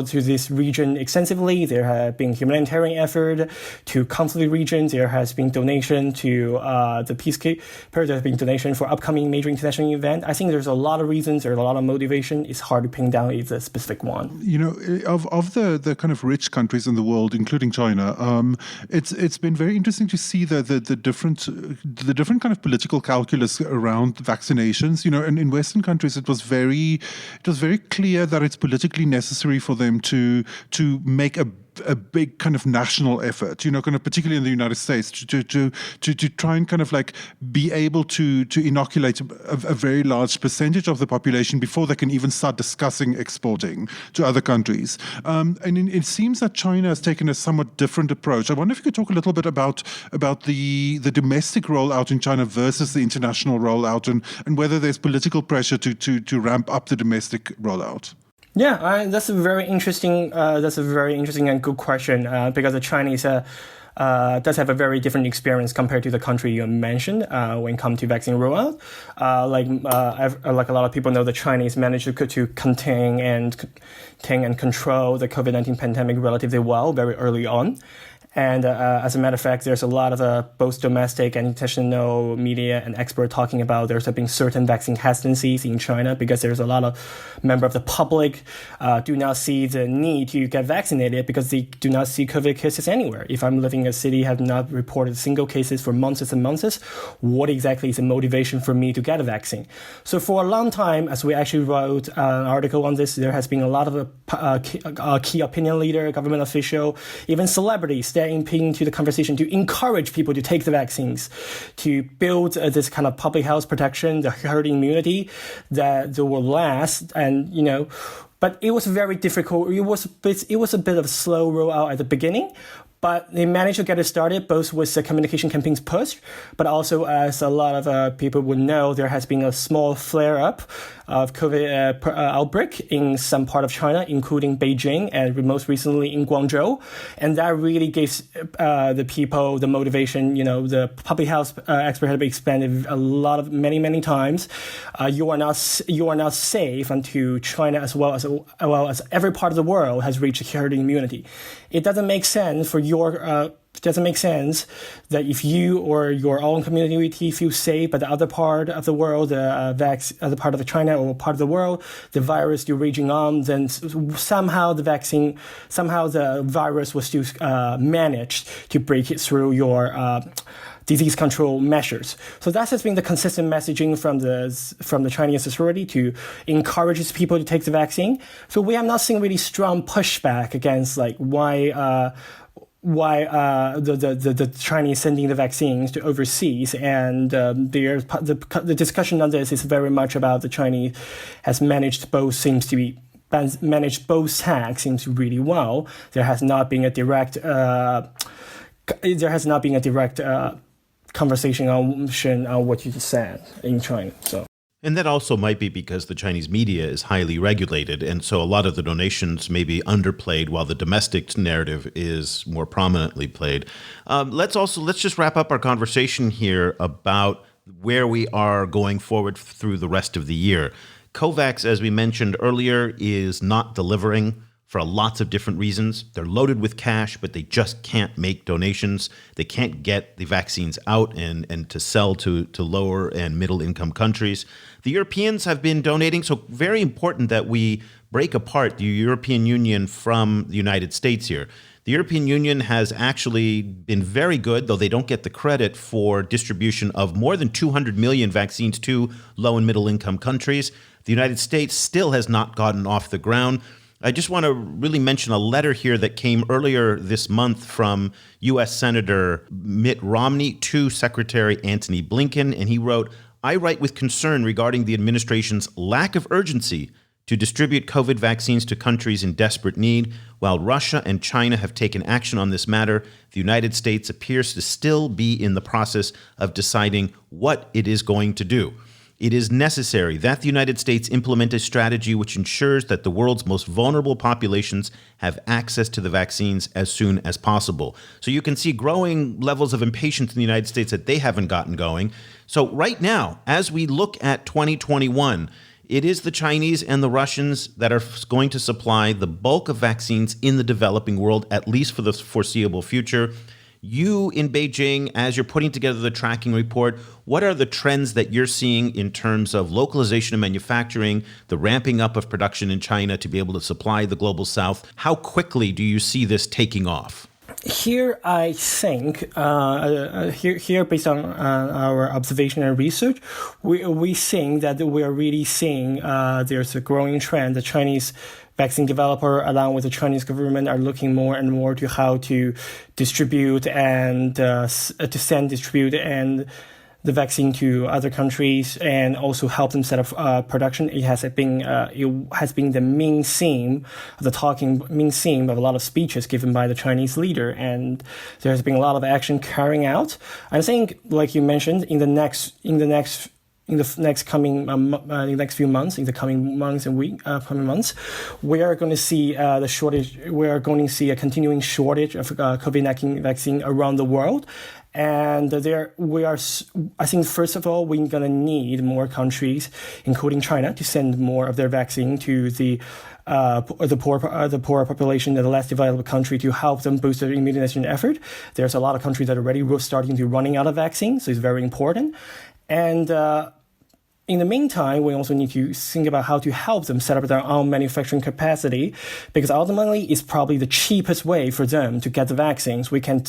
to this region extensively. There have been humanitarian effort to conflict regions. There has been donation to the peacekeeper. There has been donation for upcoming major international event. I think there's a lot of reasons. There's a lot of motivation. It's hard to pin down a specific one. Of the kind of rich countries in the world, including China, it's been very interesting to see the different kind of political calculus around vaccinations. And in Western countries, it was very clear that it's politically necessary for them to make a big kind of national effort, kind of particularly in the United States, to try and kind of be able to inoculate a very large percentage of the population before they can even start discussing exporting to other countries. And it seems that China has taken a somewhat different approach. I wonder if you could talk a little bit about the domestic rollout in China versus the international rollout, and whether there's political pressure to ramp up the domestic rollout. Yeah, that's a very interesting and good question because the Chinese does have a very different experience compared to the country you mentioned when it comes to vaccine rollout. Like a lot of people know, the Chinese managed to contain and control the COVID-19 pandemic relatively well very early on. And as a matter of fact, there's a lot of both domestic and international media and experts talking about there's been certain vaccine hesitancies in China because there's a lot of members of the public do not see the need to get vaccinated because they do not see COVID cases anywhere. If I'm living in a city, have not reported single cases for months and months, what exactly is the motivation for me to get a vaccine? So for a long time, as we actually wrote an article on this, there has been a lot of key opinion leader, government official, even celebrities into the conversation to encourage people to take the vaccines, to build this kind of public health protection, the herd immunity that will last. And, but it was very difficult. It was a bit of a slow rollout at the beginning, but they managed to get it started, both with the communication campaigns push, but also, as a lot of people would know, there has been a small flare-up of COVID outbreak in some part of China, including Beijing and most recently in Guangzhou. And that really gives the people the motivation. The public health expert had been expanded many times. You are not safe until China, as well as every part of the world, has reached herd immunity. It doesn't make sense that if you or your own community feel safe, but the other part of the world, the other part of China or part of the world, the virus still raging on, then somehow the virus was still managed to break it through your disease control measures. So that has been the consistent messaging from the Chinese authority to encourage people to take the vaccine. So we have not seen really strong pushback against why the Chinese sending the vaccines to overseas, and the discussion on this is very much about the Chinese has managed both tags seems really well. There has not been a direct conversation on what you just said in China. So. And that also might be because the Chinese media is highly regulated, and so a lot of the donations may be underplayed while the domestic narrative is more prominently played. Let's just wrap up our conversation here about where we are going forward through the rest of the year. COVAX, as we mentioned earlier, is not delivering for lots of different reasons. They're loaded with cash, but they just can't make donations. They can't get the vaccines out and to sell to lower and middle income countries. The Europeans have been donating, so very important that we break apart the European Union from the United States here. The European Union has actually been very good, though they don't get the credit for distribution of more than 200 million vaccines to low and middle income countries. The United States still has not gotten off the ground. I just want to really mention a letter here that came earlier this month from U.S. Senator Mitt Romney to Secretary Antony Blinken, and he wrote, "I write with concern regarding the administration's lack of urgency to distribute COVID vaccines to countries in desperate need. While Russia and China have taken action on this matter, the United States appears to still be in the process of deciding what it is going to do. It is necessary that the United States implement a strategy which ensures that the world's most vulnerable populations have access to the vaccines as soon as possible." So you can see growing levels of impatience in the United States that they haven't gotten going. So right now, as we look at 2021, it is the Chinese and the Russians that are going to supply the bulk of vaccines in the developing world, at least for the foreseeable future. You in Beijing, as you're putting together the tracking report, what are the trends that you're seeing in terms of localization of manufacturing, the ramping up of production in China to be able to supply the global south? How quickly do you see this taking off? Here, I think, here based on our observation and research, we think that we are really seeing there's a growing trend. The Chinese vaccine developer, along with the Chinese government, are looking more and more to how to distribute and distribute the vaccine to other countries, and also help them set up production. It has been the main theme of a lot of speeches given by the Chinese leader, and there has been a lot of action carrying out. I think, like you mentioned, in the next coming months, we are going to see the shortage. We are going to see a continuing shortage of COVID-19 vaccine around the world. And I think, first of all, we're going to need more countries, including China, to send more of their vaccine to the poor population, the less developed country, to help them boost their immunization effort. There's a lot of countries that are already starting to running out of vaccine, so it's very important. And in the meantime, we also need to think about how to help them set up their own manufacturing capacity, because ultimately it's probably the cheapest way for them to get the vaccines. We can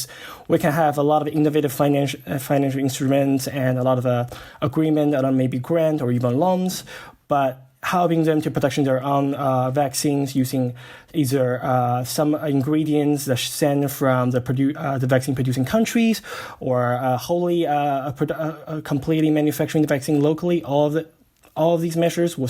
have a lot of innovative financial instruments and a lot of agreement on maybe grant or even loans, but helping them to production their own vaccines using either some ingredients that sent from the vaccine producing countries, or completely manufacturing the vaccine locally. All of these measures will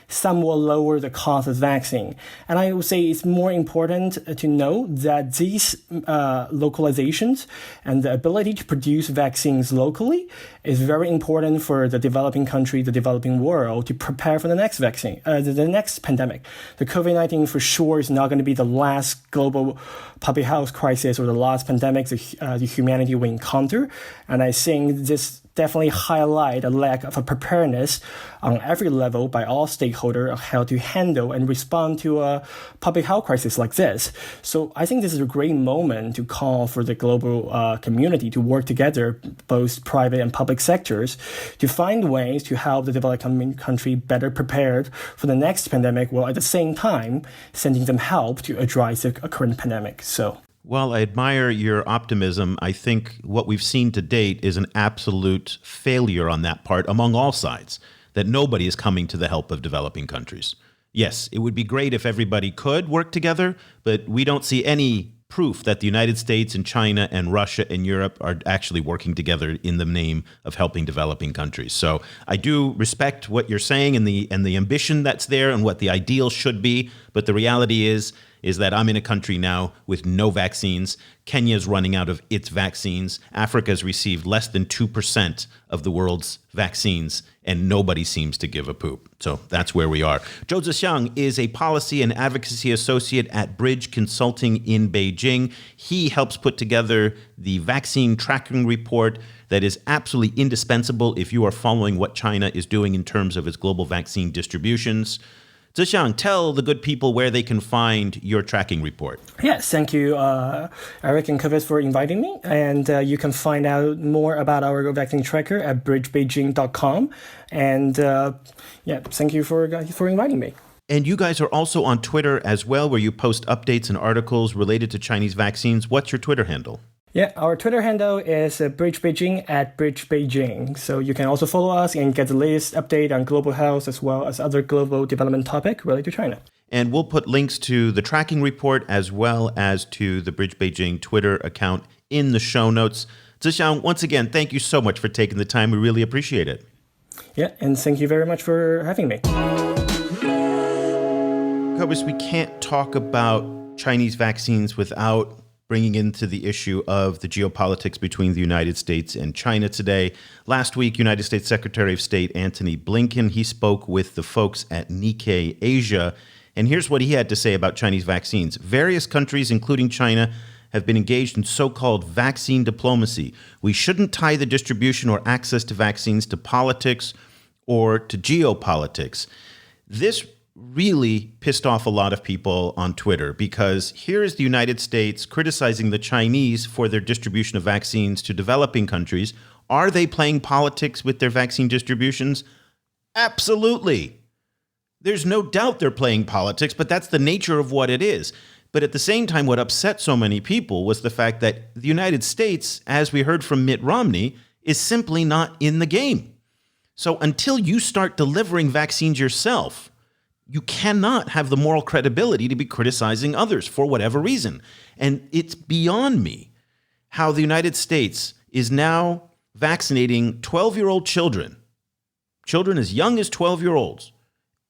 somewhat lower the cost of vaccine. And I would say it's more important to know that these localizations and the ability to produce vaccines locally is very important for the developing country, the developing world, to prepare for the next vaccine, the next pandemic. The COVID-19 for sure is not going to be the last global public health crisis or the last pandemic the humanity will encounter. And I think this definitely highlight a lack of a preparedness on every level by all stakeholders of how to handle and respond to a public health crisis like this. So I think this is a great moment to call for the global community to work together, both private and public sectors, to find ways to help the developing country better prepared for the next pandemic, while at the same time sending them help to address the current pandemic. Well, I admire your optimism. I think what we've seen to date is an absolute failure on that part among all sides, that nobody is coming to the help of developing countries. Yes, it would be great if everybody could work together, but we don't see any proof that the United States and China and Russia and Europe are actually working together in the name of helping developing countries. So I do respect what you're saying and the ambition that's there and what the ideal should be, but the reality is that I'm in a country now with no vaccines. Kenya's running out of its vaccines. Africa's received less than 2% of the world's vaccines, and nobody seems to give a poop. So that's where we are. Zhou Zixiang is a policy and advocacy associate at Bridge Consulting in Beijing. He helps put together the vaccine tracking report that is absolutely indispensable if you are following what China is doing in terms of its global vaccine distributions. Zixiang, tell the good people where they can find your tracking report. Yes, thank you, Eric and Kovacs, for inviting me. And you can find out more about our vaccine tracker at bridgebeijing.com. And thank you for inviting me. And you guys are also on Twitter as well, where you post updates and articles related to Chinese vaccines. What's your Twitter handle? Yeah, our Twitter handle is Bridge Beijing at Bridge Beijing. So you can also follow us and get the latest update on global health as well as other global development topic related to China. And we'll put links to the tracking report as well as to the Bridge Beijing Twitter account in the show notes. Zixiang, once again, thank you so much for taking the time. We really appreciate it. Yeah, and thank you very much for having me. Cobus, we can't talk about Chinese vaccines without bringing into the issue of the geopolitics between the United States and China today. Last week, United States Secretary of State Antony Blinken, he spoke with the folks at Nikkei Asia, and here's what he had to say about Chinese vaccines. Various countries, including China, have been engaged in so-called vaccine diplomacy. We shouldn't tie the distribution or access to vaccines to politics or to geopolitics. This really pissed off a lot of people on Twitter, because here is the United States criticizing the Chinese for their distribution of vaccines to developing countries. Are they playing politics with their vaccine distributions? Absolutely. There's no doubt they're playing politics, but that's the nature of what it is. But at the same time, what upset so many people was the fact that the United States, as we heard from Mitt Romney, is simply not in the game. So until you start delivering vaccines yourself, you cannot have the moral credibility to be criticizing others for whatever reason. And it's beyond me how the United States is now vaccinating 12-year-old children as young as 12-year-olds.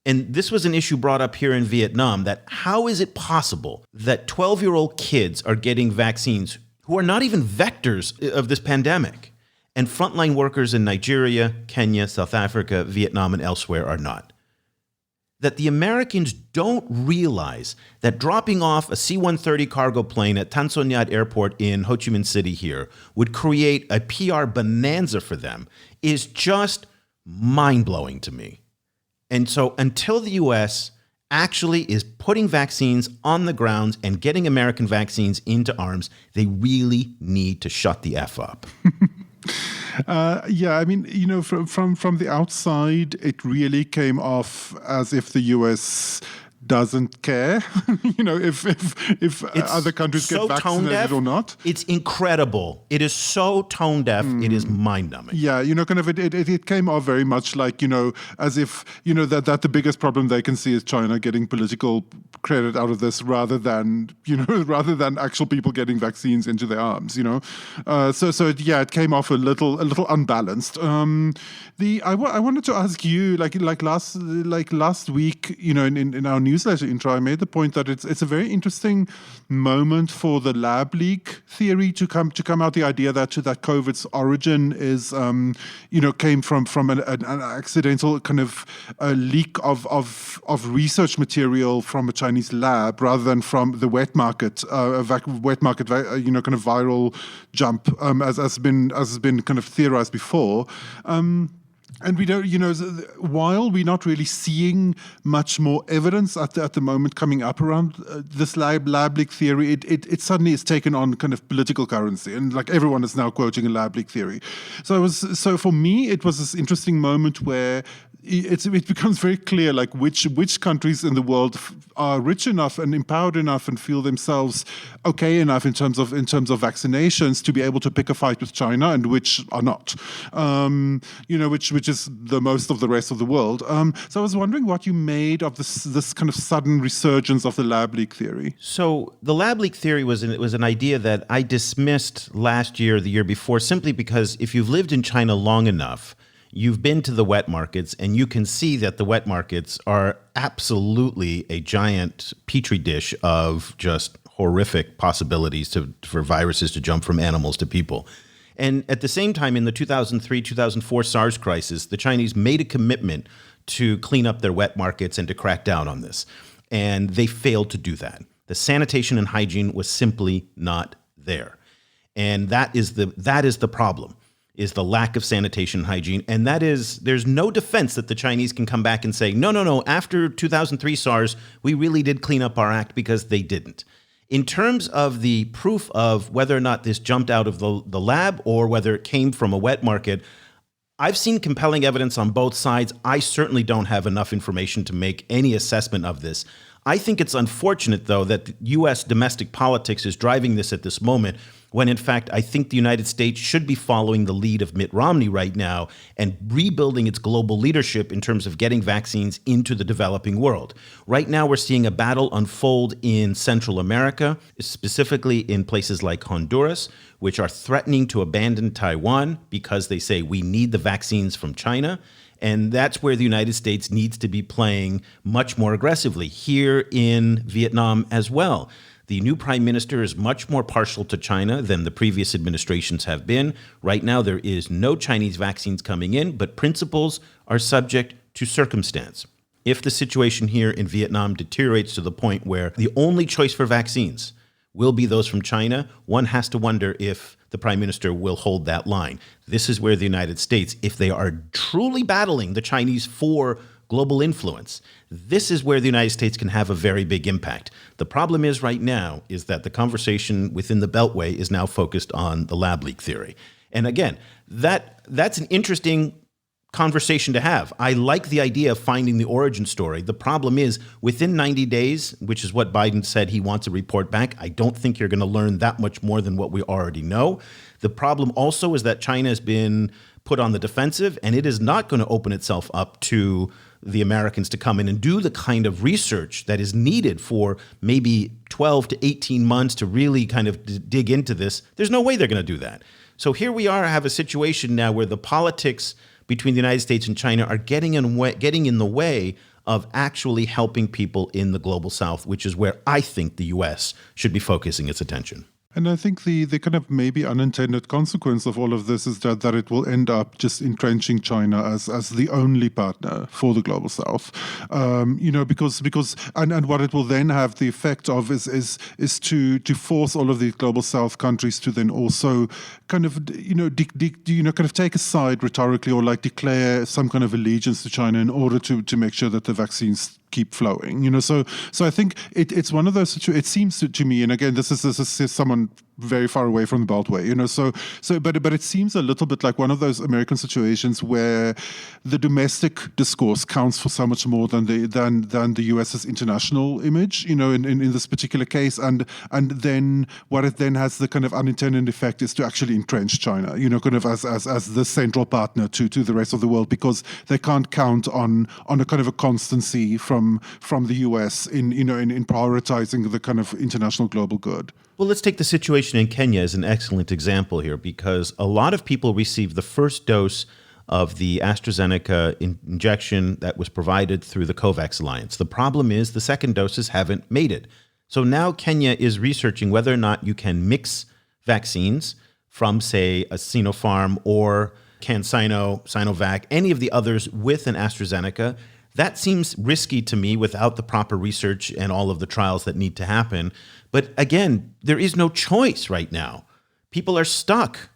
And this was an issue brought up here in Vietnam, that how is it possible that 12-year-old kids are getting vaccines who are not even vectors of this pandemic, and frontline workers in Nigeria, Kenya, South Africa, Vietnam, and elsewhere are not? That the Americans don't realize that dropping off a C-130 cargo plane at Tan Son Nhat Airport in Ho Chi Minh City here would create a PR bonanza for them is just mind-blowing to me. And so until the U.S. actually is putting vaccines on the ground and getting American vaccines into arms, they really need to shut the F up. Yeah, I mean, you know, from the outside, it really came off as if the U.S. doesn't care, you know, if other countries get vaccinated or not. It's incredible. It is so tone deaf. It is mind-numbing. Yeah, you know, kind of it came off very much like, you know, as if, you know, that the biggest problem they can see is China getting political credit out of this rather than actual people getting vaccines into their arms, you know. It came off a little unbalanced. I wanted to ask you, like last week, you know, in our newsletter intro, I made the point that it's a very interesting moment for the lab leak theory to come out. The idea that COVID's origin is, came from an accidental kind of leak of research material from a Chinese lab rather than from the wet market, kind of viral jump, as has been kind of theorized before. And we don't, you know, while we're not really seeing much more evidence at the moment coming up around this lab leak theory, it suddenly is taken on kind of political currency, and like everyone is now quoting a lab leak theory. So for me, it was this interesting moment where it becomes very clear, like which countries in the world are rich enough and empowered enough and feel themselves okay enough in terms of vaccinations to be able to pick a fight with China, and which are not. Which is the most of the rest of the world. So I was wondering what you made of this kind of sudden resurgence of the lab leak theory. So the lab leak theory was an idea that I dismissed last year or the year before, simply because if you've lived in China long enough, you've been to the wet markets, and you can see that the wet markets are absolutely a giant petri dish of just horrific possibilities for viruses to jump from animals to people. And at the same time, in the 2003-2004 SARS crisis, the Chinese made a commitment to clean up their wet markets and to crack down on this. And they failed to do that. The sanitation and hygiene was simply not there. And that is the problem, is the lack of sanitation and hygiene. And there's no defense that the Chinese can come back and say, no, after 2003 SARS, we really did clean up our act, because they didn't. In terms of the proof of whether or not this jumped out of the lab or whether it came from a wet market, I've seen compelling evidence on both sides. I certainly don't have enough information to make any assessment of this. I think it's unfortunate, though, that the U.S. domestic politics is driving this at this moment, when in fact I think the United States should be following the lead of Mitt Romney right now and rebuilding its global leadership in terms of getting vaccines into the developing world. Right now we're seeing a battle unfold in Central America, specifically in places like Honduras, which are threatening to abandon Taiwan because they say we need the vaccines from China. And that's where the United States needs to be playing much more aggressively, here in Vietnam as well. The new prime minister is much more partial to China than the previous administrations have been. Right now, there is no Chinese vaccines coming in, but principles are subject to circumstance. If the situation here in Vietnam deteriorates to the point where the only choice for vaccines will be those from China, one has to wonder if the prime minister will hold that line. This is where the United States, if they are truly battling the Chinese for global influence, this is where the United States can have a very big impact. The problem is right now is that the conversation within the Beltway is now focused on the lab leak theory. And again, that's an interesting conversation to have. I like the idea of finding the origin story. The problem is within 90 days, which is what Biden said he wants to report back, I don't think you're going to learn that much more than what we already know. The problem also is that China has been put on the defensive, and it is not going to open itself up to the Americans to come in and do the kind of research that is needed for maybe 12 to 18 months to really kind of dig into this. There's no way they're going to do that. So here we are, have a situation now where the politics between the United States and China are getting in the way of actually helping people in the global South, which is where I think the U.S. should be focusing its attention. And I think the kind of maybe unintended consequence of all of this is that it will end up just entrenching China as the only partner for the global South. Because what it will then have the effect of is to force all of these global South countries to then also kind of take a side rhetorically, or like declare some kind of allegiance to China in order to make sure that the vaccines keep flowing, so I think it's one of those situations. It seems to me, and again, this is someone very far away from the Beltway, but it seems a little bit like one of those American situations where the domestic discourse counts for so much more than the US's international image, in this particular case, and then what it then has the kind of unintended effect is to actually entrench China, kind of as the central partner to the rest of the world, because they can't count on a kind of a constancy from the US in prioritizing the kind of international global good. Well, let's take the situation in Kenya as an excellent example here, because a lot of people received the first dose of the AstraZeneca injection that was provided through the COVAX alliance. The problem is the second doses haven't made it. So now Kenya is researching whether or not you can mix vaccines from, say, a Sinopharm or CanSino, Sinovac, any of the others with an AstraZeneca. That seems risky to me without the proper research and all of the trials that need to happen. But again, there is no choice right now. People are stuck.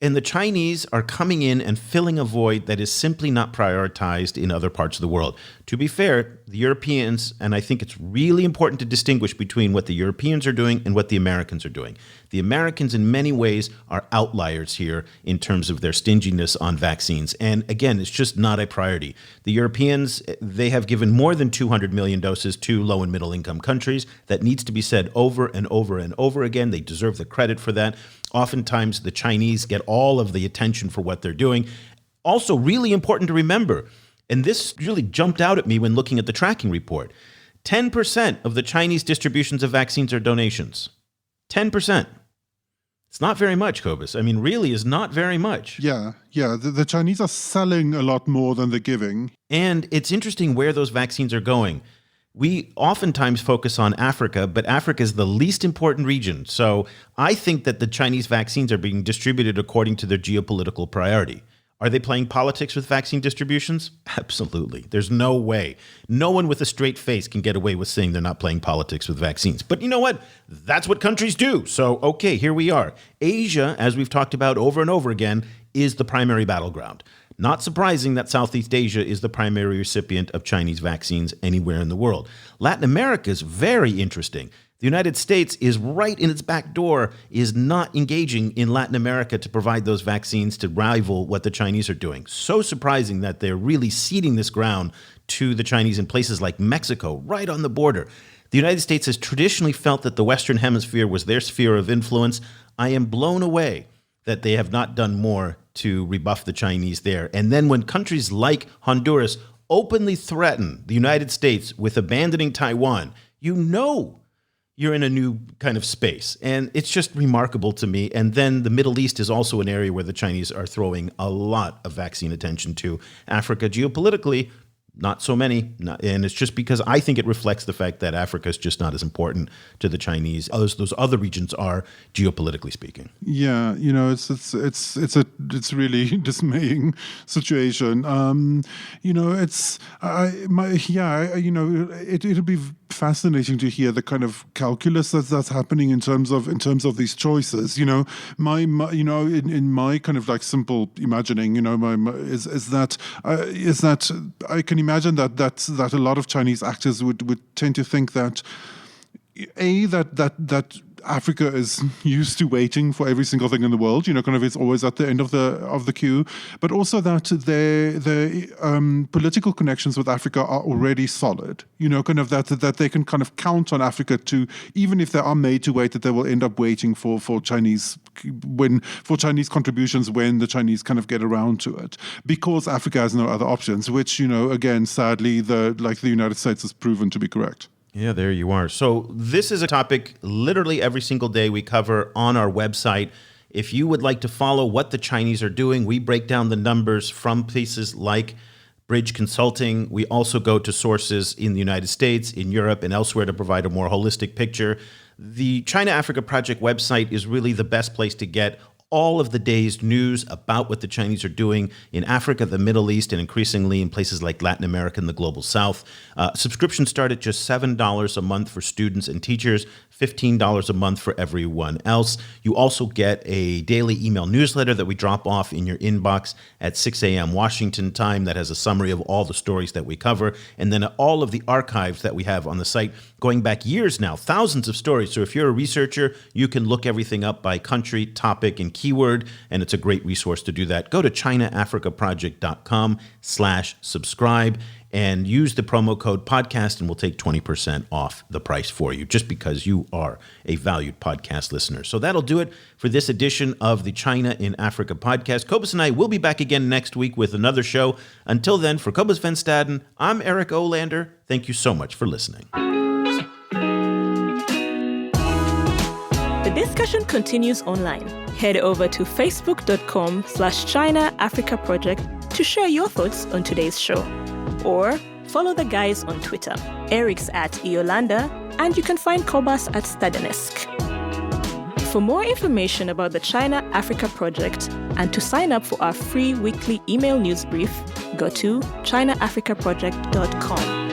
And the Chinese are coming in and filling a void that is simply not prioritized in other parts of the world. To be fair, the Europeans, and I think it's really important to distinguish between what the Europeans are doing and what the Americans are doing. The Americans in many ways are outliers here in terms of their stinginess on vaccines. And again, it's just not a priority. The Europeans, they have given more than 200 million doses to low and middle income countries. That needs to be said over and over and over again. They deserve the credit for that. Oftentimes, the Chinese get all of the attention for what they're doing. Also, really important to remember, and this really jumped out at me when looking at the tracking report, 10% of the Chinese distributions of vaccines are donations. 10%. It's not very much, Cobus. I mean, really is not very much. Yeah. The Chinese are selling a lot more than they're giving. And it's interesting where those vaccines are going. We oftentimes focus on Africa, but Africa is the least important region. So I think that the Chinese vaccines are being distributed according to their geopolitical priority. Are they playing politics with vaccine distributions? Absolutely. There's no way. No one with a straight face can get away with saying they're not playing politics with vaccines. But you know what? That's what countries do. So, okay, here we are. Asia, as we've talked about over and over again, is the primary battleground. Not surprising that Southeast Asia is the primary recipient of Chinese vaccines anywhere in the world. Latin America is very interesting. The United States is right in its back door, is not engaging in Latin America to provide those vaccines to rival what the Chinese are doing. So surprising that they're really ceding this ground to the Chinese in places like Mexico, right on the border. The United States has traditionally felt that the Western Hemisphere was their sphere of influence. I am blown away that they have not done more to rebuff the Chinese there. And then when countries like Honduras openly threaten the United States with abandoning Taiwan, you know you're in a new kind of space. And it's just remarkable to me. And then the Middle East is also an area where the Chinese are throwing a lot of vaccine attention to. Africa, geopolitically, not so many. And it's just because I think it reflects the fact that Africa is just not as important to the Chinese as those other regions are, geopolitically speaking. Yeah, it's really dismaying situation. It'll be fascinating to hear the kind of calculus that's happening in terms of these choices. In my kind of like simple imagining, is that I can imagine that a lot of Chinese actors would tend to think that that Africa is used to waiting for every single thing in the world, kind of it's always at the end of the queue, but also that their political connections with Africa are already solid, kind of that they can kind of count on Africa to, even if they are made to wait, that they will end up waiting for Chinese contributions when the Chinese kind of get around to it, because Africa has no other options, which, again, sadly, the United States has proven to be correct. Yeah, there you are. So this is a topic literally every single day we cover on our website. If you would like to follow what the Chinese are doing, we break down the numbers from places like Bridge Consulting. We also go to sources in the United States, in Europe, and elsewhere to provide a more holistic picture. The China Africa Project website is really the best place to get all of the day's news about what the Chinese are doing in Africa, the Middle East, and increasingly in places like Latin America and the Global South. Subscriptions start at just $7 a month for students and teachers, $15 a month for everyone else. You also get a daily email newsletter that we drop off in your inbox at 6 a.m. Washington time that has a summary of all the stories that we cover, and then all of the archives that we have on the site going back years now, thousands of stories. So if you're a researcher, you can look everything up by country, topic, and keyword, and it's a great resource to do that. Go to ChinaAfricaProject.com/subscribe and use the promo code podcast, and we'll take 20% off the price for you just because you are a valued podcast listener. So that'll do it for this edition of the China in Africa podcast. Cobus and I will be back again next week with another show. Until then, for Cobus Van Staden, I'm Eric Olander. Thank you so much for listening. The discussion continues online. Head over to facebook.com/China Africa Project to share your thoughts on today's show. Or follow the guys on Twitter. Eric's at Eolanda, and you can find Cobus at Stadenesque. For more information about the China Africa Project and to sign up for our free weekly email news brief, go to ChinaAfricaProject.com.